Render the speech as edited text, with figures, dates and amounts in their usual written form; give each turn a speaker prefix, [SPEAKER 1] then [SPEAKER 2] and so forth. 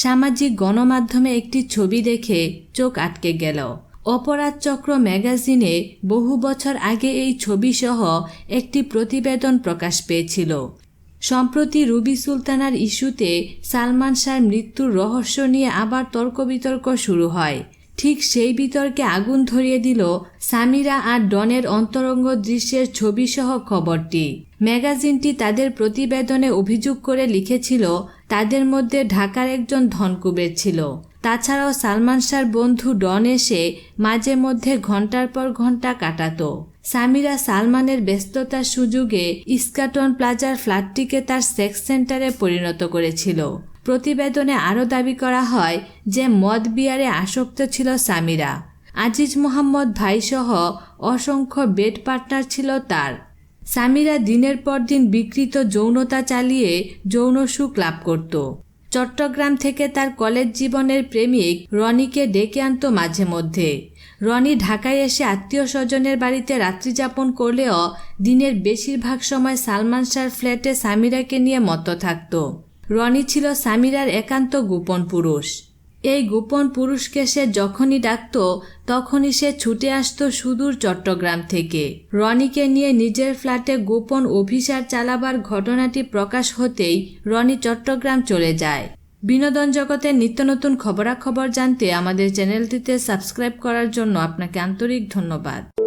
[SPEAKER 1] সামাজিক গণমাধ্যমে একটি ছবি দেখে চোখ আটকে গেল। অপরাধ চক্র ম্যাগাজিনে বহু বছর আগে এই ছবিসহ একটি প্রতিবেদন প্রকাশ পেয়েছিল। সম্প্রতি রুবি সুলতানার ইস্যুতে সালমান শাহর মৃত্যুর রহস্য নিয়ে আবার তর্ক-বিতর্ক শুরু হয়। ঠিক সেই বিতর্কে আগুন ধরিয়ে দিল সামিরা আর ডনের অন্তরঙ্গ দৃশ্যের ছবিসহ খবরটি। ম্যাগাজিনটি তাদের প্রতিবেদনে অভিযোগ করে লিখেছিল, তাদের মধ্যে ঢাকার একজন ধনকুবের ছিল। তাছাড়াও সালমান শাহর বন্ধু ডন এসে মাঝে মধ্যে ঘন্টার পর ঘন্টা কাটাত। সামিরা সালমানের ব্যস্ততার সুযোগে ইস্কাটন প্লাজার ফ্ল্যাটটিকে তার সেক্স সেন্টারে পরিণত করেছিল। প্রতিবেদনে আরও দাবি করা হয় যে মদ বিয়ারে আসক্ত ছিল সামিরা। আজিজ মোহাম্মদ ভাইসহ অসংখ্য বেড পার্টনার ছিল তার। সামিরা দিনের পর দিন বিকৃত যৌনতা চালিয়ে যৌন সুখ লাভ করত। চট্টগ্রাম থেকে তার কলেজ জীবনের প্রেমিক রনিকে ডেকে আনত মাঝে মধ্যে। রনি ঢাকায় এসে আত্মীয় স্বজনের বাড়িতে রাত্রি যাপন করলেও দিনের বেশিরভাগ সময় সালমান শাহর ফ্ল্যাটে সামিরাকে নিয়ে মত্ত থাকত। রনি ছিল সামিরার একান্ত গোপন পুরুষ। এই গোপন পুরুষকে সে যখনই ডাকত তখনই সে ছুটে আসত সুদূর চট্টগ্রাম থেকে। রনিকে নিয়ে নিজের ফ্ল্যাটে গোপন অভিসার চালাবার ঘটনাটি প্রকাশ হতেই রনি চট্টগ্রাম চলে যায়। বিনোদন জগতের নিত্য নতুন খবরাখবর জানতে আমাদের চ্যানেলটিতে সাবস্ক্রাইব করার জন্য আপনাকে আন্তরিক ধন্যবাদ।